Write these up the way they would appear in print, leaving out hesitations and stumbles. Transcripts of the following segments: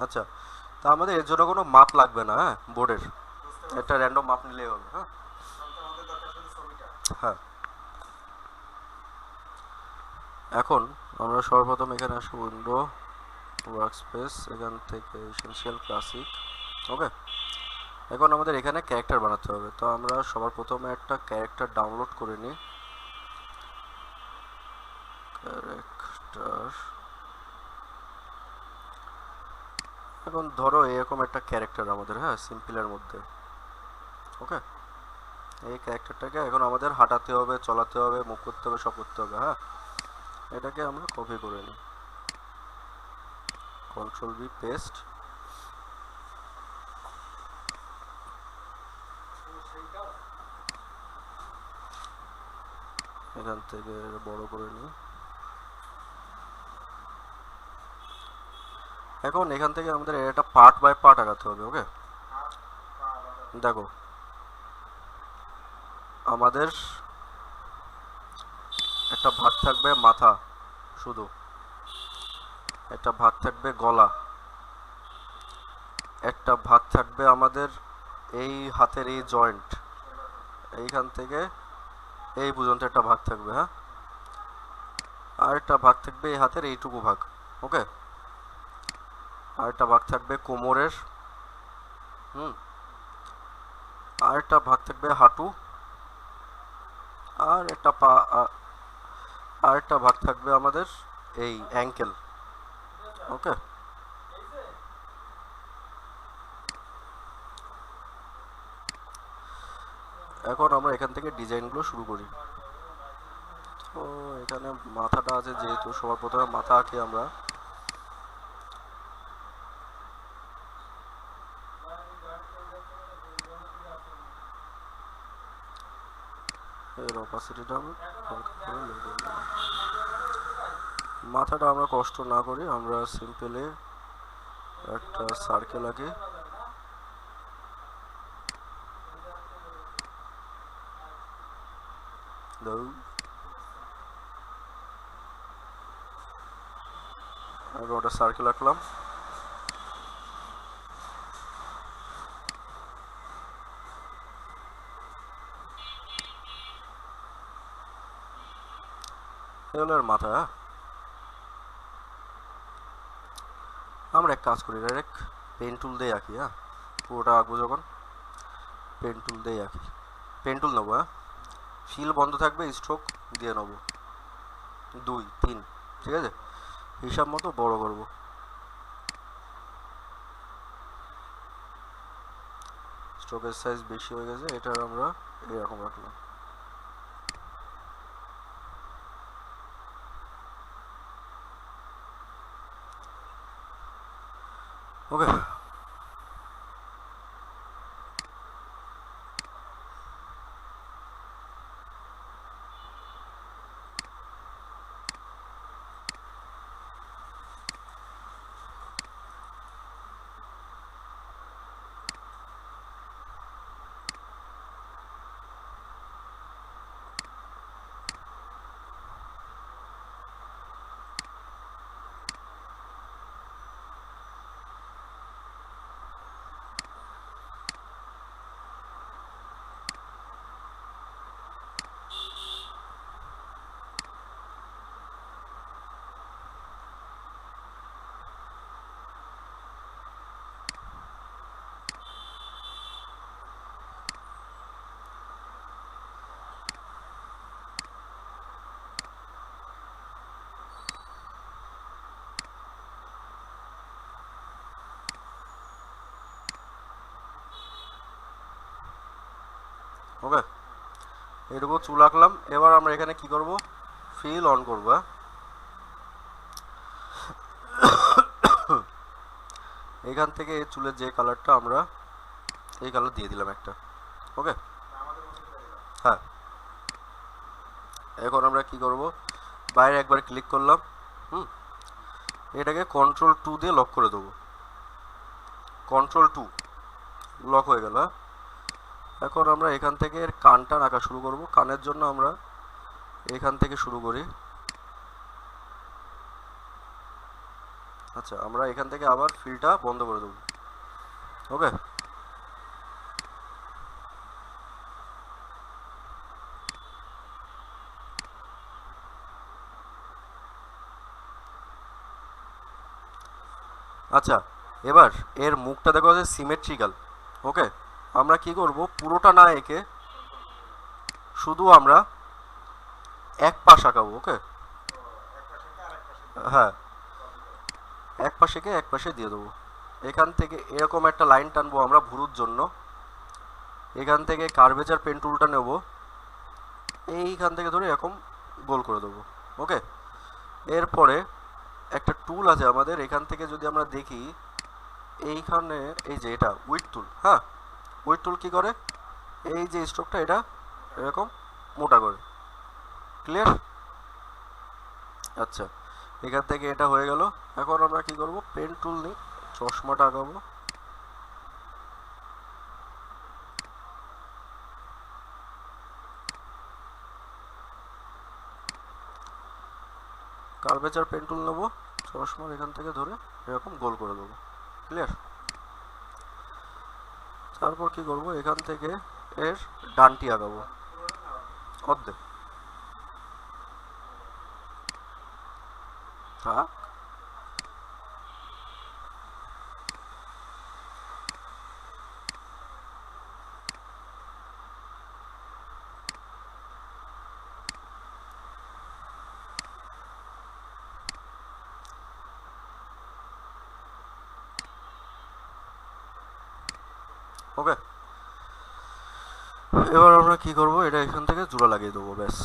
আচ্ছা, তা আমাদের এর জন্য কোনো মাপ লাগবে না, হ্যাঁ, বোর্ডের একটা র্যান্ডম মাপ নিলেই হবে। হ্যাঁ হ্যাঁ, এখন আমরা সর্বপ্রথম এখানে আসবো উইন্ডো ওয়ার্কস্পেস, এখান থেকে এসেনশিয়াল ক্লাসিক। ওকে, এখন আমাদের এখানে ক্যারেক্টার বানাতে হবে, তো আমরা সবার প্রথমে একটা ক্যারেক্টার ডাউনলোড করে নিই। ক্যারেক্টার, এখন ধরো এরকম একটা ক্যারেক্টার আমাদের, হ্যাঁ, সিম্পলের মধ্যে। ওকে, এই ক্যারেক্টারটাকে এখন আমাদের হাঁটাতে হবে, চলাতে হবে, মুভ করতে হবে, সব করতে হবে। হ্যাঁ, এটাকে আমরা কপি করে নিই, কন্ট্রোল বি পেস্ট। এখান থেকে বড় করে নিই। এখন এখান থেকে আমাদের এটা পার্ট বাই পার্ট আগাতে হবে। ওকে, দেখো আমাদের একটা ভাগ থাকবে মাথা শুধু, একটা ভাগ থাকবে গলা, একটা ভাগ থাকবে আমাদের এই হাতের এই জয়েন্ট, এইখান থেকে এই পর্যন্ত একটা ভাগ থাকবে। হ্যাঁ, আর একটা ভাগ থাকবে এই হাতের এইটুকু ভাগ। ওকে, আর একটা ভাগ থাকবে কোমরের, হুম, আর একটা ভাগ থাকবে হাঁটু, আর একটা পা, আর একটা ভাগ থাকবে আমাদের এই অ্যাঙ্কেল। ওকে, এখন আমরা এখান থেকে ডিজাইনগুলো শুরু করি। তো এখানে মাথাটা আছে, যেহেতু সবার প্রথমে মাথা আঁকি আমরা। এর অপাসিটিটা আমি হালকা করে নেব। মাথাটা আমরা কষ্ট না করি, আমরা সিম্পলি একটা সার্কেল আঁকি। আমি ওটা সার্কেল আঁকলাম। এগুলো এর মাথা। হ্যাঁ, আমরা এক কাজ করি, ডাইরেক্ট পেন টুল দিয়ে আঁকি। হ্যাঁ, পুরোটা আঁকবো যখন পেন টুল দিয়ে আঁকি। পেন টুল নেবো, হ্যাঁ, ফিল বন্ধ থাকবে, স্ট্রোক দিয়ে নেবো 2 3, ঠিক আছে, হিসাব মতো বড় করবো। স্ট্রোকের সাইজ বেশি হয়ে গেছে, এটার আমরা এরকম রাখলাম। ওকে, ওকে, এটুকু চুল আঁকলাম। এবার আমরা এখানে কি করব, ফিল অন করবো। হ্যাঁ, এখান থেকে এই চুলের যে কালারটা, আমরা এই কালার দিয়ে দিলাম একটা। ওকে, হ্যাঁ, এখন আমরা কি করব, বাইরে একবার ক্লিক করলাম, হুম, এটাকে কন্ট্রোল 2 দিয়ে লক করে দেবো। কন্ট্রোল 2 লক হয়ে গেল। হ্যাঁ, এখন আমরা এখান থেকে এর কানটা আঁকা শুরু করব। কানের জন্য আমরা এখান থেকে শুরু করি, আচ্ছা, আমরা এখান থেকে আবার ফিলটা বন্ধ করে দেবো। ওকে, আচ্ছা এবার এর মুখটা দেখো যে সিমেট্রিক্যাল। ওকে, আমরা কি করব, পুরোটা না এঁকে শুধু আমরা এক পাশ আঁকাবো। ওকে, হ্যাঁ, এক পাশে কে এক পাশে দিয়ে দেবো। এখান থেকে এরকম একটা লাইন টানবো আমরা ভুরুর জন্য। এখান থেকে কার্ভেচার পেন টুলটা নেব, এইখান থেকে ধরে এরকম গোল করে দেবো। ওকে, এরপরে একটা টুল আছে আমাদের, এখান থেকে যদি আমরা দেখি এইখানে এই যে এটা উইড টুল। হ্যাঁ, উইড টুল কি করে, এই যে স্ট্রোকটা এটা এরকম মোটা করে। ক্লিয়ার? আচ্ছা, এখান থেকে এটা হয়ে গেল। এখন আমরা কি করব, পেন টুল নিই, চশমাটা আঁকাবো। কার্ভেচার পেন টুল নেবো, চশমার এখান থেকে ধরে এরকম গোল করে দেবো। ক্লিয়ার? তারপর কি করব, এখান থেকে এর ডানটি আঁকাবো অর্ধেক। থাক, ওকে। এবার আমরা কি করব, এটা এখান থেকে জোড়া লাগিয়ে দেবো, ব্যাস।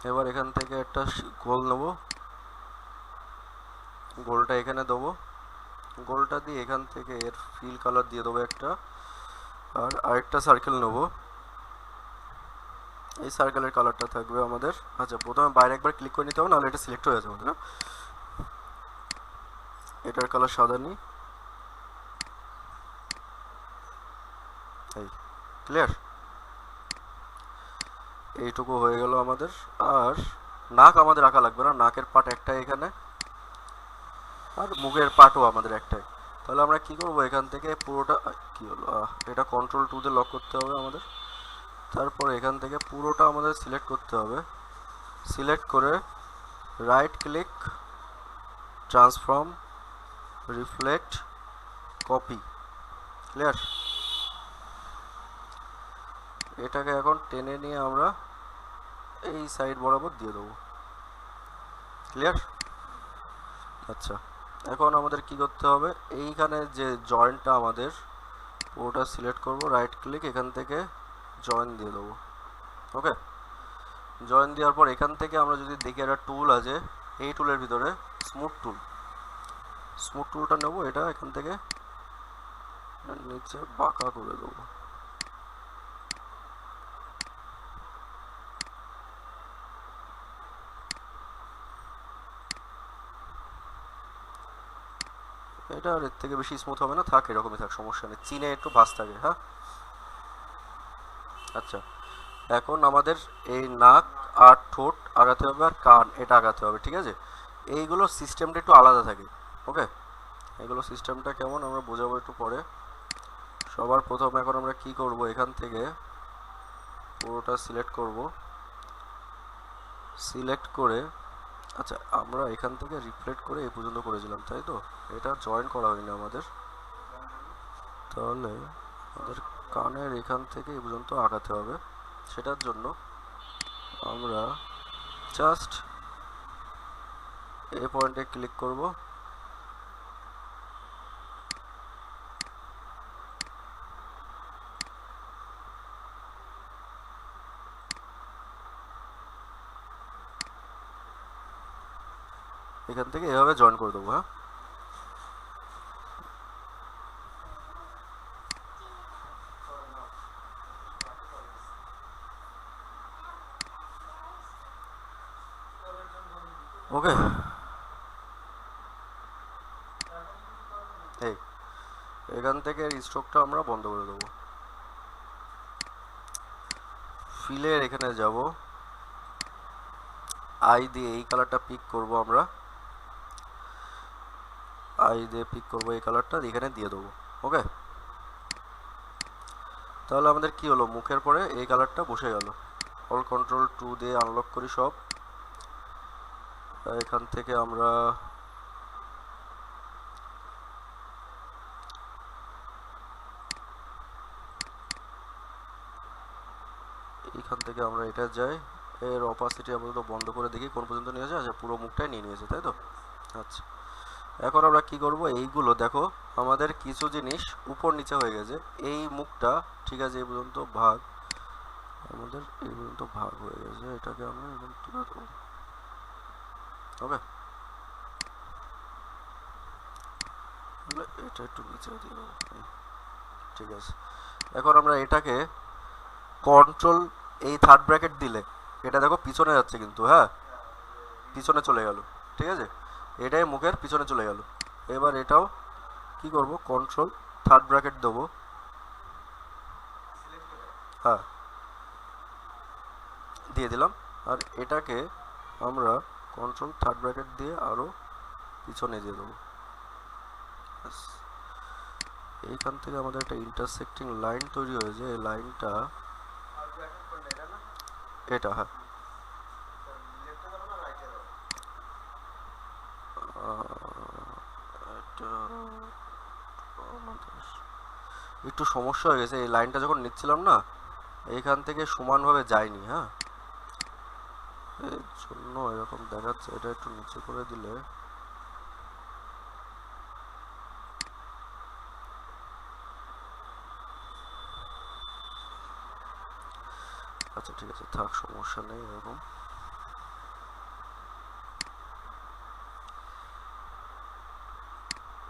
এবার এখান থেকে একটা গোল নেব, গোলটা এখানে দেবো, গোলটা দিয়ে এখান থেকে এর ফিল কালার দিয়ে দেবো একটা, আর আরেকটা সার্কেল নেব, এই সার্কেলের কালারটা থাকবে আমাদের। আচ্ছা, প্রথমে বাইরে একবার ক্লিক করে নিতে হবে, নাহলে এটা সিলেক্ট হয়ে যাবে আমাদের না। এটার কালার সাদা নিই, এই ক্লিয়ার? এইটুকু হয়ে গেল আমাদের। আর নাক আমাদের আঁকা লাগবে না, নাকের পার্ট একটাই এখানে, আর মুখের পার্টও আমাদের একটাই। তাহলে আমরা কি করব, এখান থেকে পুরোটা, কি হলো, এটা কন্ট্রোল 2 দিয়ে লক করতে হবে আমাদের। তারপর এখান থেকে পুরোটা আমাদের সিলেক্ট করতে হবে। সিলেক্ট করে right click, transform, reflect, copy. Clear? এটাকে এখন টেনে নিয়ে আমরা এই সাইড বরাবর দিয়ে দেবো। ক্লিয়ার? আচ্ছা, এখন আমাদের কি করতে হবে, এইখানে যে জয়েন্টটা আমাদের পুরোটা সিলেক্ট করব, রাইট ক্লিক, এখান থেকে জয়েন দিয়ে দেবো। ওকে, জয়েন দেওয়ার পর এখান থেকে আমরা যদি দেখি একটা টুল আছে, এই টুলের ভিতরে স্মুথ টুল, স্মুথ টুলটা নেবো, এটা এখান থেকে নিচে বাঁকা করে দেবো। এটা আর এর থেকে বেশি স্মুথ হবে না, থাক এরকমই থাক, সমস্যা নেই, চিনে একটু ভাঁজ থাকে। হ্যাঁ, আচ্ছা, এখন আমাদের এই নাক আর ঠোঁট আগাতে হবে, আর কান এটা আগাতে হবে। ঠিক আছে, এইগুলো সিস্টেমটা একটু আলাদা থাকে। ওকে, এগুলো সিস্টেমটা কেমন আমরা বোঝাবো একটু পরে। সবার প্রথম এখন আমরা কি করব, এখান থেকে পুরোটা সিলেক্ট করব, সিলেক্ট করে, আচ্ছা আমরা এখান থেকে রিফ্লেক্ট করে এই পর্যন্ত করেছিলাম, তাই তো? এটা জয়েন করা হয়নি আমাদের, তাহলে আমাদের কানের এখান থেকে এই পর্যন্ত আগাতে হবে। সেটার জন্য আমরা জাস্ট এই পয়েন্টে ক্লিক করব, এখান থেকে এভাবে জয়েন করে দেবো। হ্যাঁ, ওকে। এই এখান থেকে স্ট্রোকটা আমরা বন্ধ করে দেবো। ফিলের এখানে যাব, আই দিয়ে এই কালারটা পিক করব আমরা, আই দিয়ে পিক করবো এই কালারটা, এখানে দিয়ে দেবো। ওকে, তাহলে আমাদের কি হলো, মুখের পরে এই কালারটা বসে গেল। অল কন্ট্রোল 2 দিয়ে আনলক করি সব। এখান থেকে আমরা এটা যাই, এর অপাসিটি আপাতত বন্ধ করে দেখি কোন পর্যন্ত নিয়ে যায়। আচ্ছা, পুরো মুখটাই নিয়ে নিয়েছে, তাই তো? আচ্ছা, এখন আমরা কি করব, এইগুলো দেখো আমাদের কিছু জিনিস উপর নিচে হয়ে গেছে। এই মুখটা ঠিক আছে, এই পর্যন্ত ভাগ আমাদের এই পর্যন্ত ভাগ হয়ে গেছে, এটাকে আমরা এখন তুলে দেবো। ওকে, এটা একটু নিচে দিয়ে দেবো, ঠিক আছে। এখন আমরা এটাকে কন্ট্রোল এই থার্ড ব্র্যাকেট দিলে এটা দেখো পিছনে যাচ্ছে কিন্তু, হ্যাঁ পিছনে চলে গেল, ঠিক আছে, এটাই মুখের পিছনে চলে গেল। এবার এটাও কি করব, কন্ট্রোল থার্ড ব্র্যাকেট দেবো, হ্যাঁ দিয়ে দিলাম। আর এটাকে আমরা কন্ট্রোল থার্ড ব্র্যাকেট দিয়ে আরো পিছনে দিয়ে দেবো। এইখান থেকে আমাদের একটা ইন্টারসেক্টিং লাইন তৈরি হয়েছে, এই লাইনটা এটা, হ্যাঁ একটু সমস্যা হয়ে গেছে, এই লাইনটা যখন নিচ্ছিলাম না এইখান থেকে সমানভাবে যায়নি, হ্যাঁ এর জন্য এরকম দেখাচ্ছে। এটা একটু নিচে করে দিলে আচ্ছা ঠিক আছে, থাক সমস্যা নেই। এরকম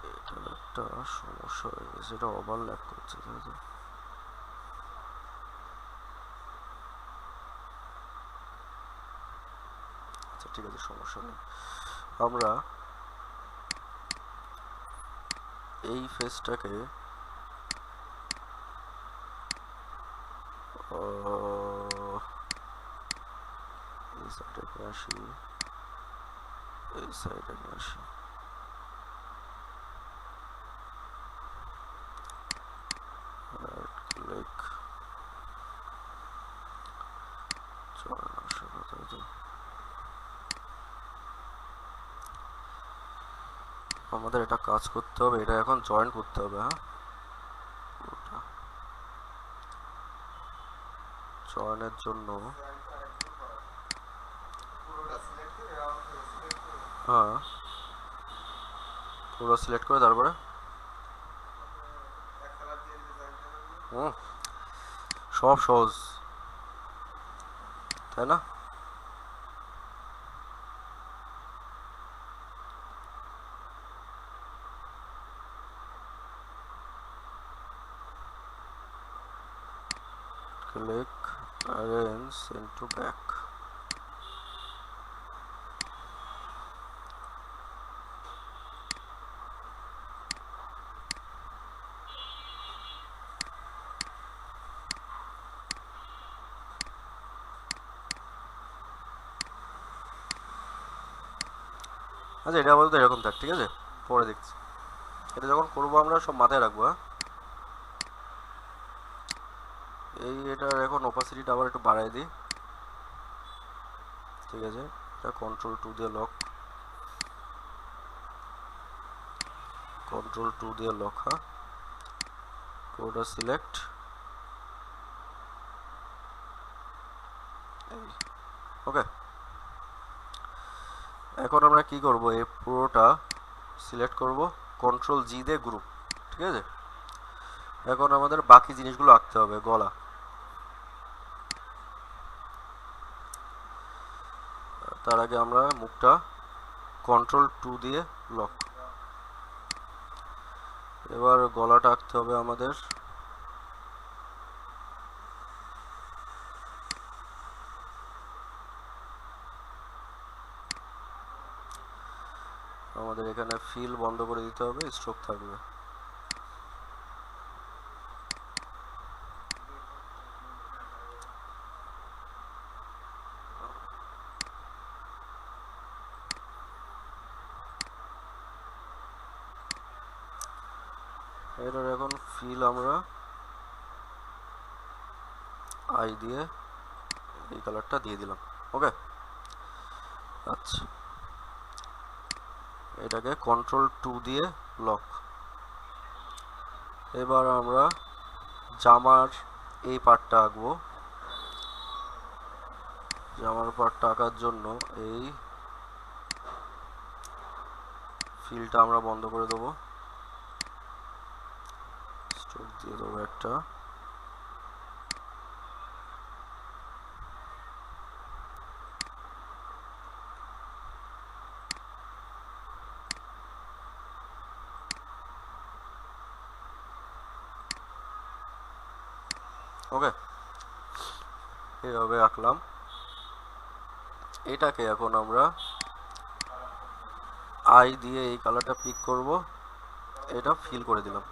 এটা একটা সমস্যা হয়ে গেছে, এটা ওভারল্যাপ করছে, তাই তো? আচ্ছা ঠিক আছে, সমস্যা নেই। আমরা এই ফেসটাকে এই সাইডে নিয়ে আসি, এই সাইডে নিয়ে আসি। ক্লিক আমাদের এটা কাজ করতে হবে, এটা এখন জয়েন করতে হবে, হ্যাঁ জয়েনের জন্য হ্যাঁ পুরো সিলেক্ট করে তারপরে সব সহজ, তাই না? click arrange into back, আচ্ছা এটা আপাতত এরকম থাক, ঠিক আছে, পরে দেখছি। এটা যখন করবো আমরা সব মাথায় রাখবো, হ্যাঁ এই এটার এখন ওপাসিটিটা আবার একটু বাড়াই দিই, ঠিক আছে। এটা কন্ট্রোল 2 দিয়ে লক, কন্ট্রোল 2 দিয়ে লক, হ্যাঁ পুরোটা সিলেক্ট, ওকে। এখন আমরা কি করব, এই পুরোটা সিলেক্ট করব, কন্ট্রোল জি দিয়ে গ্রুপ, ঠিক আছে। এখন আমাদের বাকি জিনিসগুলো আঁকতে হবে, গলা, তার আগে আমরা মুখটা কন্ট্রোল 2 দিয়ে লক। এবার গলাটা আঁকতে হবে আমাদের, আমাদের এখানে ফিল বন্ধ করে দিতে হবে, স্ট্রোক থাকবে। এটার এখন ফিল আমরা আই দিয়ে এই কালারটা দিয়ে দিলাম। ওকে, আচ্ছা এটাকে Ctrl+2 দিয়ে লক। এবার আমরা জামার এই পার্টটা আঁকবো। জামার পার্টটা আঁকার জন্য এই ফিলটা আমরা বন্ধ করে দেবো, স্ট্রোক দিয়ে দেবো একটা। ওকে, এইভাবে আঁকলাম। এটাকে এখন আমরা আই দিয়ে এই কালারটা পিক করব, এটা ফিল করে দিলাম।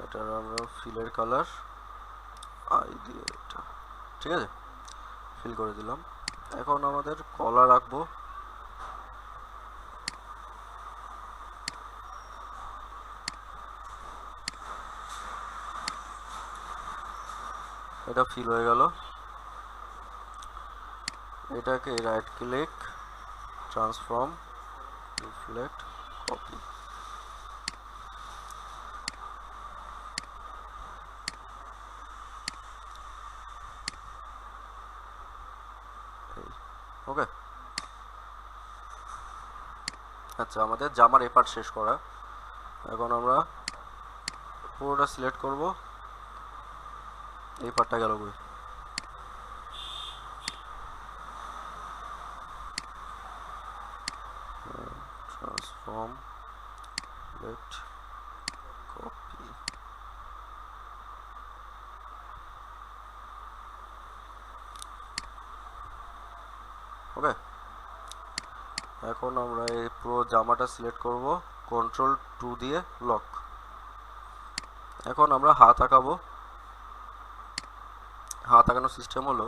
এটার আমরা ফিলের কালার আই দিয়ে এটা, ঠিক আছে, ফিল করে দিলাম। এখন আমাদের কলার রাখবো। এটা ফিল হয়ে গেল। এটাকে right click, transform, reflect, copy. Okay, আচ্ছা আমাদের জামার এই পার্ট শেষ করা। এখন আমরা পুরোটা সিলেক্ট করব। এই পার্টটা গেল কই? Transform, left, copy. ওকে, এখন আমরা এই পুরো জামাটা সিলেক্ট করব, Ctrl+2 দিয়ে লক। এখন আমরা হাত আঁকাবো। হাত আঁকানোর সিস্টেম হলো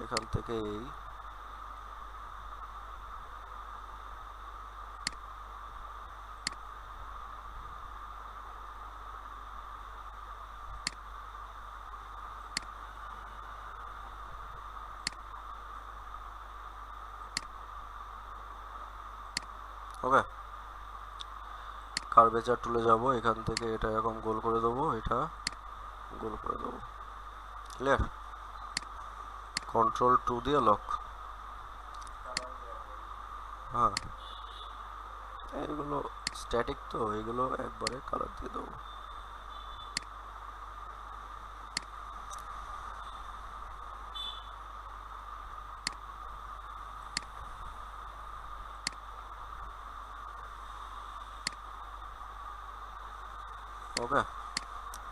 এখান থেকে এই ওকে, কার্ভেচার টুলে যাব, এখান থেকে এটা এরকম গোল করে দেবো, এটা গোল করে দেবো। ক্লিয়ার? Ctrl+2 দিয়ে লক। হ্যাঁ, এইগুলো স্ট্যাটিক তো, এইগুলো একবারে কালার দিয়ে দেবো। ওকে,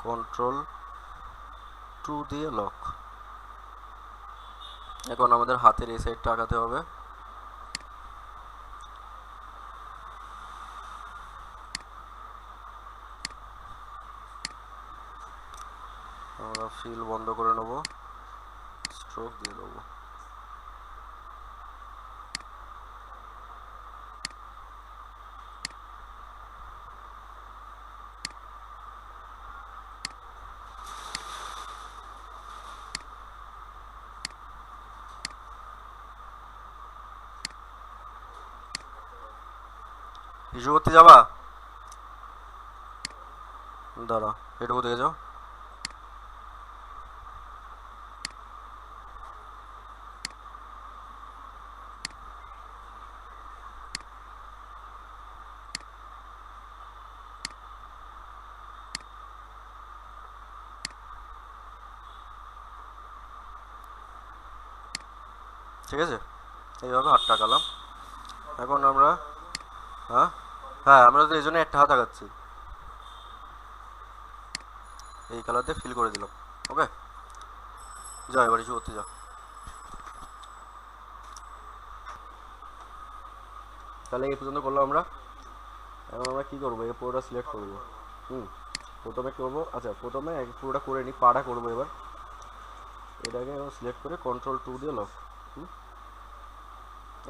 Ctrl+2 দিয়ে লক। এখন আমাদের হাতের এই সাইডটা আঁকাতে হবে। আমরা ফিল বন্ধ করে নেব, স্ট্রোক দিয়ে দেবো। হিসু করতে যাবা? দাঁড়া, এটুকু দেখে যাও। ঠিক আছে, এইভাবে হাতটা আঁকালাম। এখন আমরা হ্যাঁ হ্যাঁ আমরা তো এই জন্য একটা হাত আঁকাচ্ছি, এই কালার দিয়ে ফিল করে দিলাম। ওকে, যাও এবার ইস্যু করতে যাও। তাহলে এই পর্যন্ত করলাম আমরা। এখন আমরা কি করবো, এই পুরোটা সিলেক্ট করবো। প্রথমে করবো, আচ্ছা প্রথমে পুরোটা করে নিই, পাটা করবো এবার। এটাকে সিলেক্ট করে Ctrl+2 দিয়ে লক।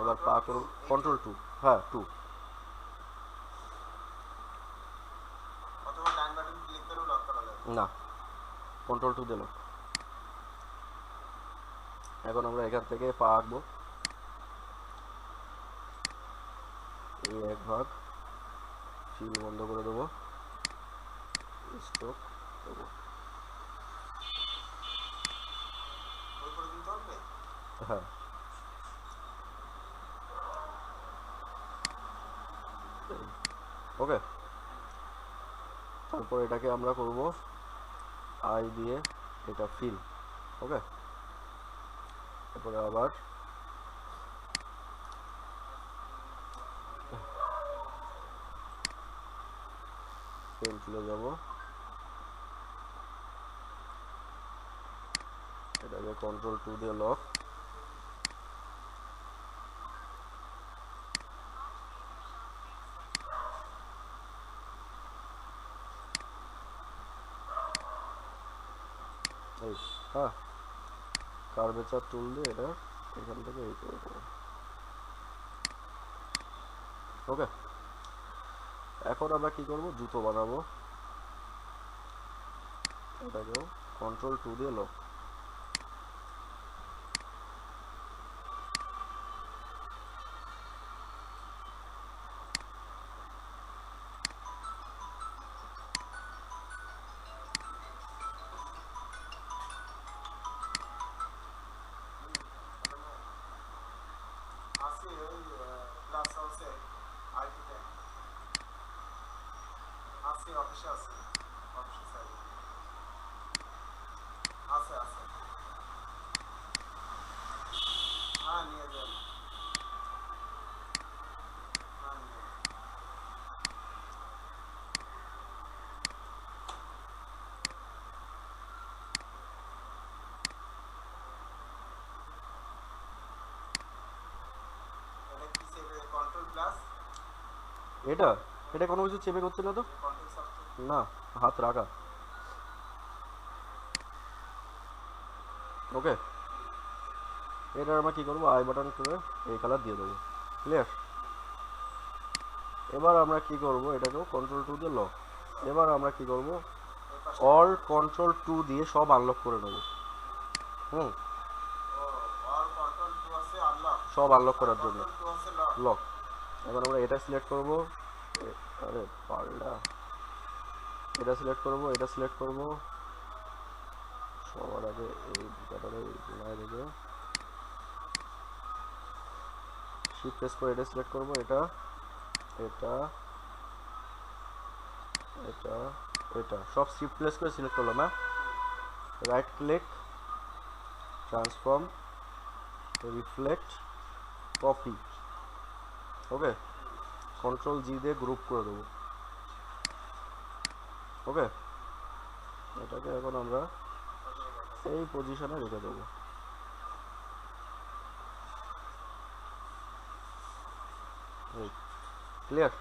এবার পা করব কন্ট্রোল 2, হ্যাঁ 2, অথবা ডান বাটন ক্লিক করে লক করা যাবে না কন্ট্রোল 2 দিল। এখন আমরা এখান থেকে পা আঁকবো, এই এক ভাগ ফিল বন্ধ করে দেবো, স্ট্রোক দেবো, ওই পর্যন্ত হবে। হ্যাঁ ওকে। তারপর এটাকে আমরা করব আই দিয়ে এটা ফিল, ওকে। তারপরে আবার পেন্সিলে যাব, এটাকে কন্ট্রোল 2 দিয়ে লক, এই হ্যাঁ কার্ভেচার টুল দিয়ে এটা এখান থেকে এই করে দেবো, ওকে। এখন আমরা কি করব, জুতো বানাবো, এটাকেও কন্ট্রোল 2 দিয়ে লক, আছে ওই প্লাস আছে আইটিতে আছে, অফিসে আছে, অফিসে সাইড আছে আছে। হ্যাঁ নিয়ে যান, হ্যাঁ নিয়ে যান। এটা কি সেভ কন্ট্রোল প্লাস এটা এটা কোনো কিছু চেপে করতে না তো, কন্ট্রোল সাবস্ক্রিপ্ট না হাত রাখা, ওকে। এটা আমরা কি করবো, আই বাটন করে এই কালার দিয়ে দেবো, ক্লিয়ার। এবার আমরা কি করব, এটাকেও কন্ট্রোল 2 দিয়ে লক, এবার আমরা কি করব, অল কন্ট্রোল 2 দিয়ে সব আনলক করে নেব, হুম, ও অল কন্ট্রোল 2 আছে আনলক, সব আনলক করার জন্য কন্ট্রোল 2 আছে লক। লক। এখন আমরা এটা সিলেক্ট করব, আরে পাল্টা, এটা সিলেক্ট করব, এটা সিলেক্ট করব, সবার আগে এই দুটারে গুণায় দেবে, শিফট প্রেস করে এটা সিলেক্ট করব, এটা এটা এটা এটা সব শিফট প্রেস করে সিলেক্ট করলাম, হ্যাঁ। Right click, transform, reflect, copy, okay. Control G দিয়ে গ্রুপ করে দেবো, ওকে। এটাকে এখন আমরা এই পজিশনে রেখে দেবো, ক্লিয়ার,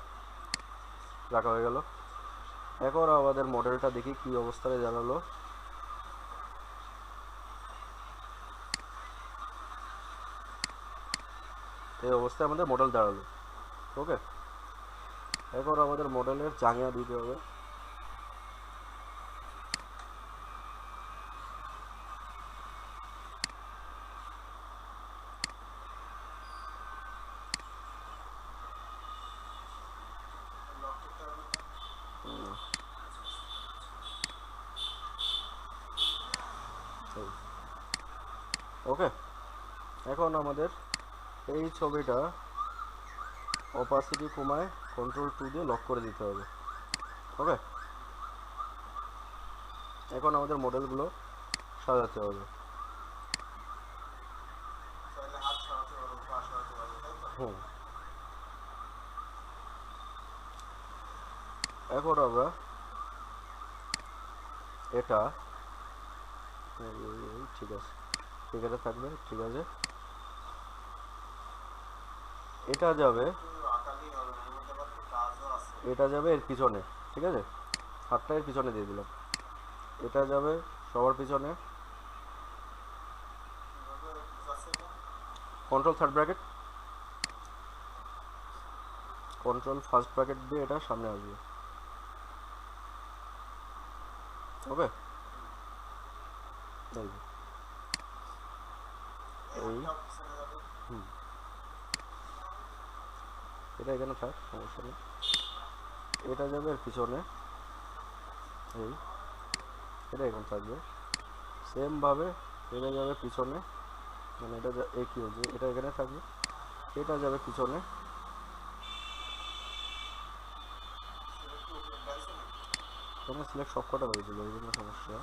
রাখা হয়ে গেল। এখন আমাদের মডেলটা দেখি কি অবস্থায় দাঁড়ালো, এই অবস্থায় আমাদের মডেল দাঁড়ালো, ওকে। এখন আমাদের মডেলের জাঙ্গিয়া দিতে হবে, লক করতে হবে না। ওকে। এখন আমাদের এই ছবিটা অপাসিটি কমায় কন্ট্রোল 2 দিয়ে লক করে দিতে হবে, ওকে। এখন আমাদের মডেলগুলো সাজাতে হবে, চাইলে হাত সরাতে পারবো, পা সরাতে পারবো, তাই তো? হুম। এখন আমরা এটা ঠিক আছে, এখানে থাকবে, ঠিক আছে। এটা যাবে, একটু আঁকালেই হবে না, এর মধ্যে আবার একটু কাজও আছে। এটা যাবে এর পিছনে, ঠিক আছে, হাতটা এর পিছনে দিয়ে দিলাম, এটা যাবে সবার পিছনে, এভাবে বুঝাচ্ছে না? Control third bracket, control first bracket দিয়ে এটা সামনে আসবে। ওকে, এই যে, এই হাতটা পিছনে যাবে। হুম, এটা এখানে থাক, সমস্যা নেই। এটা যাবে এর পিছনে, এই এটা এখানে থাকবে। সেম ভাবে এটা যাবে পিছনে, মানে এটা এই কি হচ্ছে, এটা এখানে থাকবে, এটা যাবে পিছনে। সেটা কি উপরে পাইছে নাকি? এখানে সিলেক্ট সব কটা হয়েছিল, এই জন্য সমস্যা।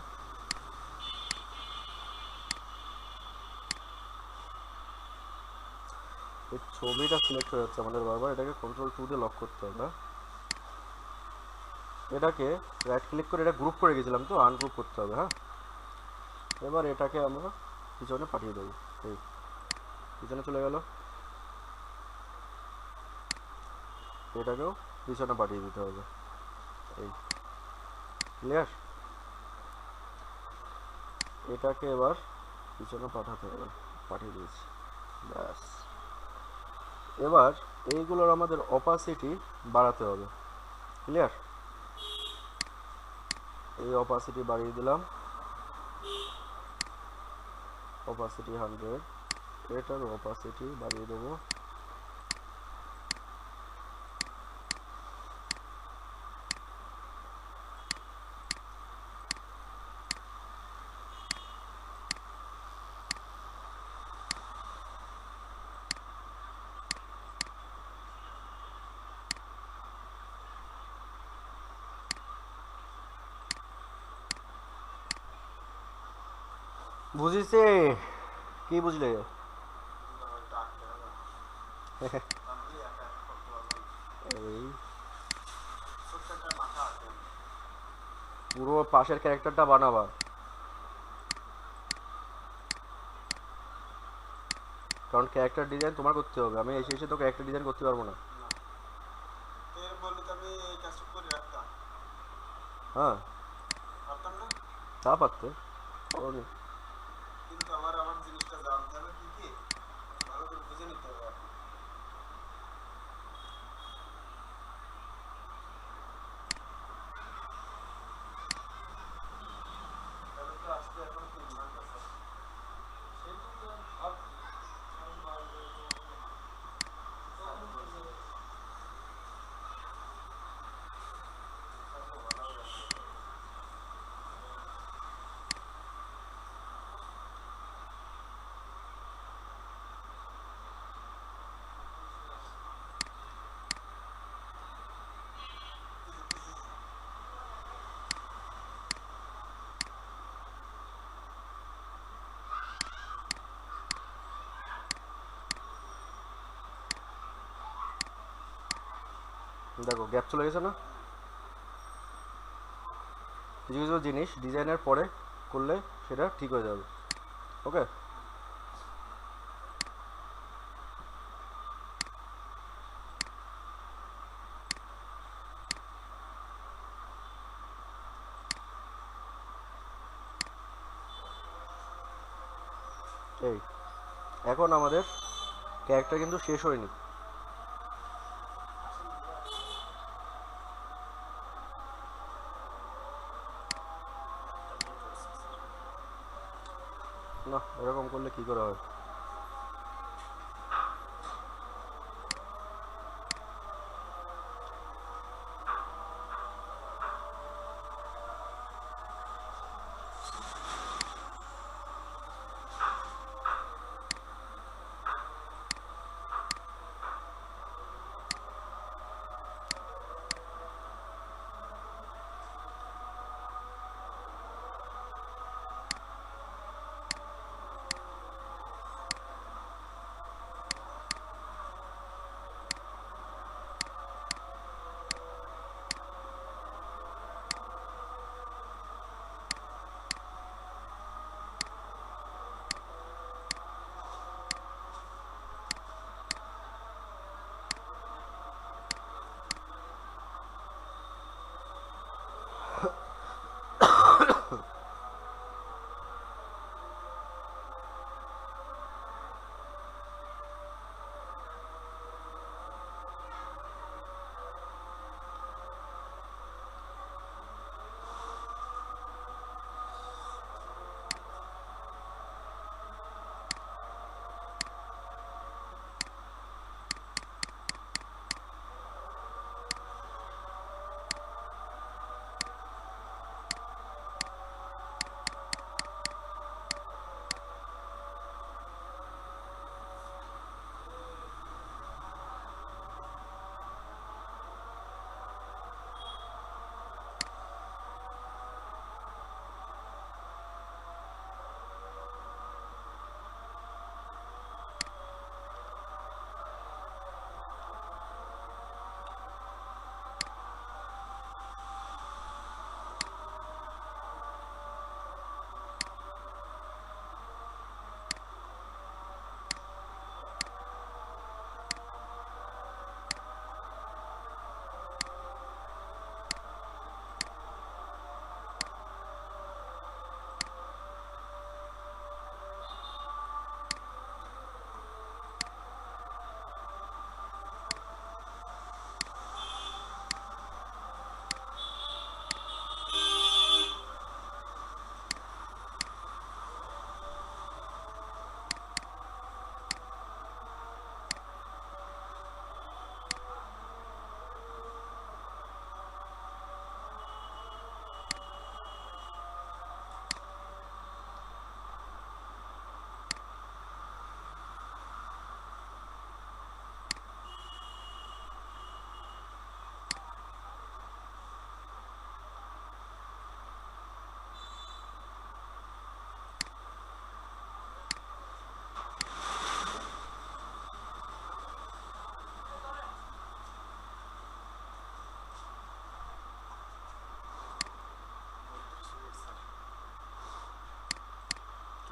এই ছবিটা সিলেক্ট হয়ে যাচ্ছে আমাদের বারবার, এটাকে কন্ট্রোল 2 দিয়ে লক করতে হবে। এটাকে রাইট ক্লিক করে এটা গ্রুপ করে গেছিলাম তো, আনগ্রুপ করতে হবে। হ্যাঁ, এবার এটাকে আমরা পিছনে পাঠিয়ে দেবো, এই পিছনে চলে গেল, এটাকেও পিছনে পাঠিয়ে দিতে হবে, এই ক্লিয়ার। এটাকে এবার পিছনে পাঠাতে হবে, পাঠিয়ে দিয়েছি, ব্যাস। এবার এইগুলোর আমাদের অপাসিটি বাড়াতে হবে, ক্লিয়ার। এই অপাসিটি বাড়িয়ে দিলাম, অপাসিটি 100, এটার অপাসিটি বাড়িয়ে দেবো, বুঝিছে? কি বুঝলে? না, ওই ডাকতে হবে। আমি একা একা করতে পারবো না। এই ছোট্ট একটা মাথা আছে। পুরো পাশের ক্যারেক্টারটা বানাবা, কারণ ক্যারেক্টার ডিজাইন তোমার করতে হবে, আমি এসে এসে তো ক্যারেক্টার ডিজাইন করতে পারবো না। না, তো এর বললে তো আমি এই কাজটা করে রাখতাম। হ্যাঁ, পারতাম না? তা পারতে করনি। কিন্তু আমার আমার জিনিসটা জানতে হবে কি কি, ভালো করে বুঝে নিতে হবে এখন। তাহলে তো আসতে এখন 3 ঘন্টা স্যার। সেটা তো ভাবছি। দেখো গ্যাপ চলে গেছে না, কিছু কিছু জিনিস ডিজাইনের পরে করলে সেটা ঠিক হয়ে যাবে। ওকে, এই এখন আমাদের ক্যারেক্টার কিন্তু শেষ হয়নি, না এরকম করলে কি করে হয়?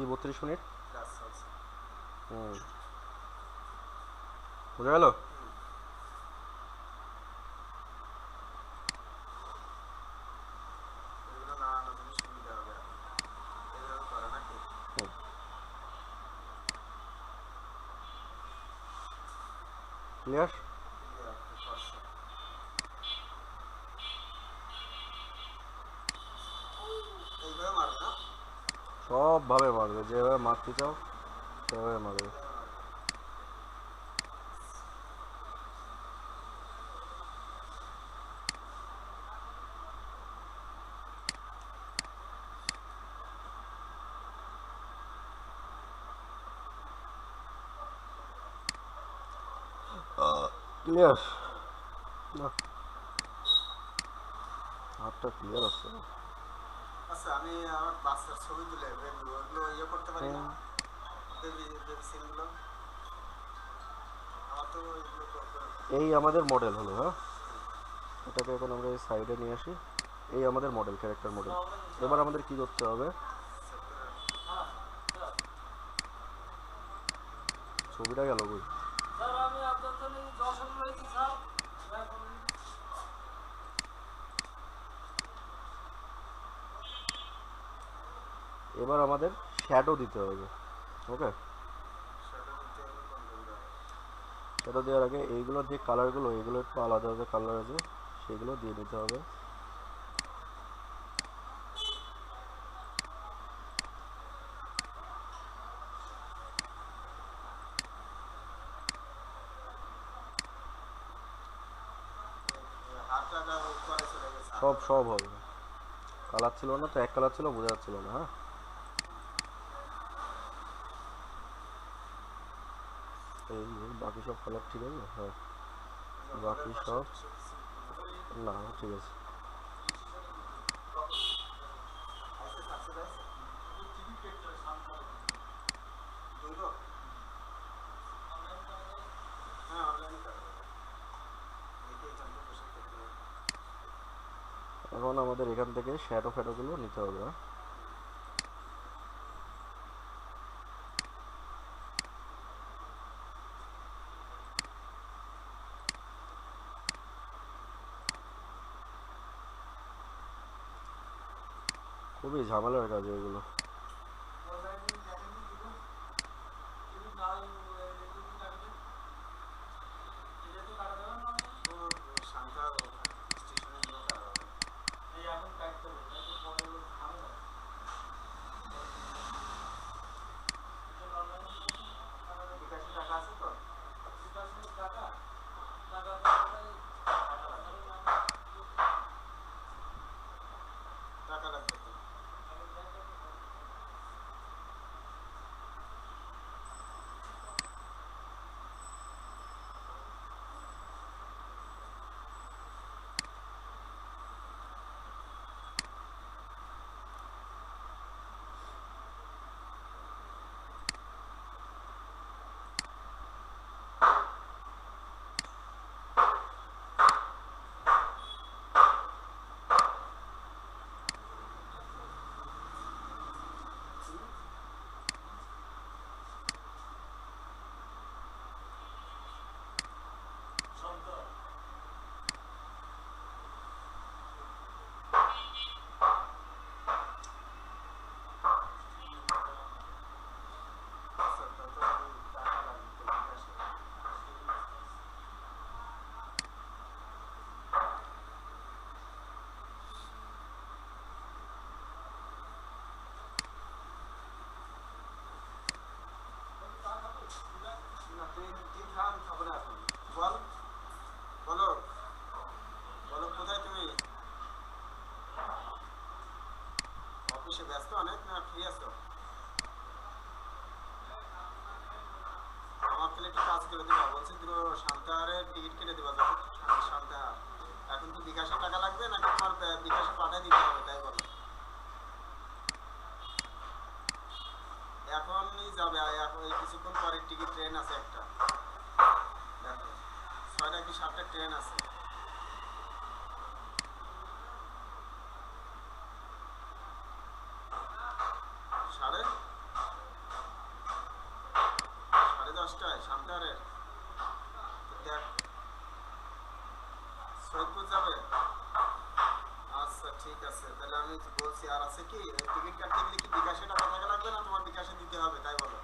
কি 32 মিনিট? ক্লাস চলছে। হুম, বুঝা গেল। এগুলো না আনার সুবিধা হবে এখন, এইভাবে করে নাকি? ক্লিয়ার। ফর্সা। এইভাবে মারবে না? সবভাবে মারবে, যেভাবে মারতে চাও সেভাবে মারবে। ক্লিয়ার না, হাতটা ক্লিয়ার আছে। আচ্ছা, আমি আমার বাচ্চার ছবি তুলে বেবি ওগুলো ইয়ে করতে পারি না? বেবি বেবি সিনগুলো আমার তো এগুলো এই আমাদের মডেল হলো, হ্যাঁ, এটাকে এখন আমরা এই সাইডে নিয়ে আসি। এই আমাদের মডেল, ক্যারেক্টার মডেল। এবার আমাদের কি করতে হবে, ছবিটা গেল কই? এবার আমাদের শ্যাডো দিতে হবে। ওকে, শ্যাডো দেওয়ার আগে এইগুলোর যে কালারগুলো, এগুলো একটু আলাদা আলাদা কালার আছে, সেগুলো দিয়ে নিতে হবে। সব সব হবে। কালার ছিল না তো, এক কালার ছিল, বোঝা যাচ্ছিল না। হ্যাঁ, এই বাকি সব কালার ঠিক আছে। হ্যাঁ, বাকি সব না, ঠিক আছে। এখন আমাদের এখান থেকে শ্যাডো ফ্যাডোগুলো নিতে হবে। হ্যাঁ, খুবই ঝামেলার কাজ এগুলো। টাকা লাগবে তো। বল, বলো বলো, কোথায় তুমি? অফিসে ব্যস্ত অনেক না ফ্রি আছো? আমার তাহলে একটু কাজ করে দিবা, বলছি দুটো সান্তাহারের টিকিট কেটে দিবা। যখন সান্তাহার এখন কি বিকাশে টাকা লাগবে নাকি তোমার বিকাশে পাঠিয়ে দিতে হবে, তাই বলো। এখনই যাবে, এখন এই কিছুক্ষণ পরে টিকিট ট্রেন আছে একটা, দেখো 6টা কি 7টা ট্রেন আছে। সাড়ে কোথায় সান্তাহারের? দেখ সৈয়দপুর যাবে। আচ্ছা ঠিক আছে, তাহলে আমি বলছি। আর আছে কি টিকিট কাটতে গেলে কি বিকাশে টাকা টাকা লাগবে না তোমার বিকাশে দিতে হবে তাই বলো?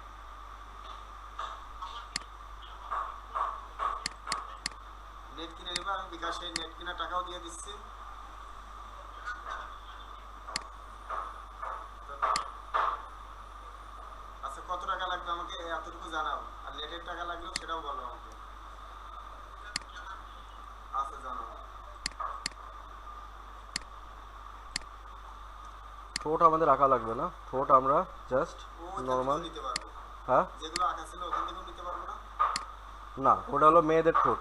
নেট কিনে নিবা, আমি বিকাশে নেট কিনা টাকাও দিয়ে দিচ্ছি। আচ্ছা কত টাকা লাগবে আমাকে এতটুকু জানাও, আর নেটের টাকা লাগলেও সেটাও বলো আমাকে। আচ্ছা জানাও। ঠোঁট আমাদের আঁকা লাগবে না, ঠোঁট আমরা জাস্ট নর্মাল। নিতে পারবো। হ্যাঁ যেগুলো আঁকা ছিল ওখান থেকেও নিতে পারবো না? না, ওটা হলো মেয়েদের ঠোঁট।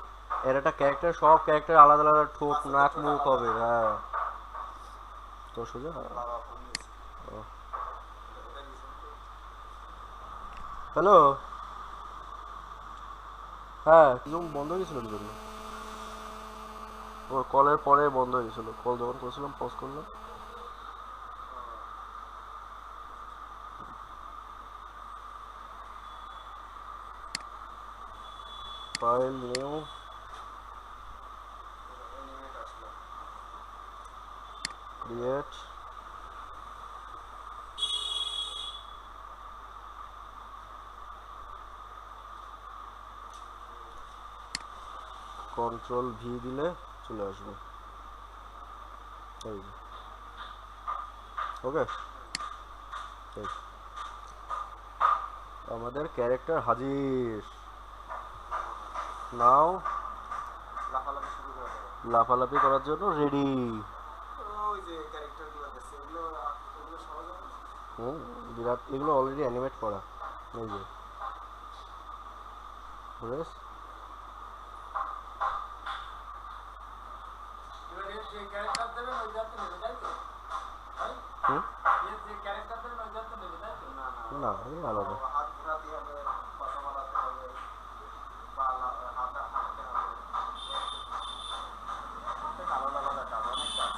এর একটা ক্যারেক্টার, সব ক্যারেক্টার আলাদা আলাদা ঠোঁট, আচ্ছা, নাক, ঠোঁট মুখ আলাদা। হবে। হ্যাঁ তো সোজা। বাবা ফোন দিয়েছে। হ্যালো, হ্যাঁ জুম বন্ধ হয়ে গেছিল কি জন্য? ওর কলের পরে বন্ধ হয়ে গেছিল, কল যখন করছিলাম পজ করলাম। File new, create, control V দিলে চলে আসবে। এই ওকে, আমাদের ক্যারেক্টার হাজির। নাও লাফালাফি শুরু করে দেবো। লাফালাফি করার জন্য রেডি। ওই যে ক্যারেক্টারগুলো আছে ওগুলো ওগুলো সহজ হবে না? বিরাট, এগুলো অলরেডি অ্যানিমেট করা। এই যে বুঝেছ? এবার এর যে ক্যারেক্টার দেবেন ওই যাতে নেবে তাই তো? ভাই এর যে ক্যারেক্টার দেবেন ওই যাতে নেবে তাই তো? না না এই আলাদা। হাত ঘোরাতে হবে, কথা বলাতে হবে, বা হাতে হাঁটতে হবে। প্রত্যেক আলাদা আলাদা কাজ, অনেক কাজ।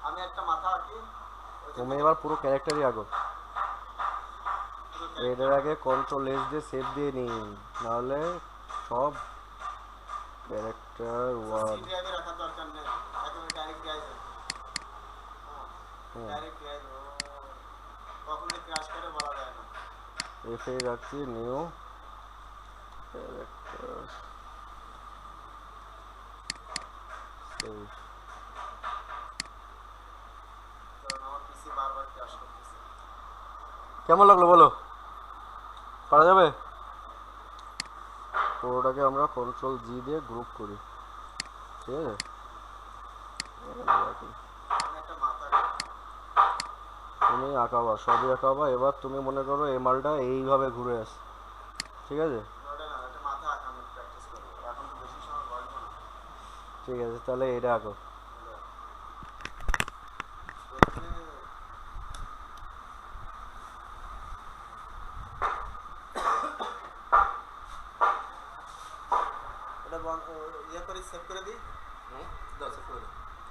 আমি একটা মাথা আঁকি। তুমি এবার পুরো ক্যারেক্টারই আঁকো। এটার আগে কন্ট্রোল এস দিয়ে সেভ দিয়ে নিন, নাহলে সব ক্যারেক্টার ওয়ান। সি ড্রাইভে রাখার দরকার নেই, একেবারে ডাইরেক্ট ড্রাইভে। ডাইরেক্ট ড্রাইভ কখনোই ক্র্যাশ করে বলা যায় না। এফ এ রাখছি, নিউ ক্যারেক্টার সেভ। কারণ আমার পিসি বারবার ক্র্যাশ করতেছে। কেমন লাগলো বলো? পারা যাবে? পুরোটাকে আমরা কন্ট্রোল জি দিয়ে গ্রুপ করি, ঠিক আছে? আমি একটা মাথা তুমি আঁকাবা, সবই আঁকাবা। এবার তুমি মনে করো এই মালটা এইভাবে ঘুরে আসে, ঠিক আছে? ওটা না, একটা মাথা আঁকা আমি প্র্যাকটিস করবো, এখন তো বেশি সময় বলবো না। ঠিক আছে, তাহলে এটা আঁকো। এটা ইয়ে করে সেভ করে দিই। দাও সেভ করে দাও।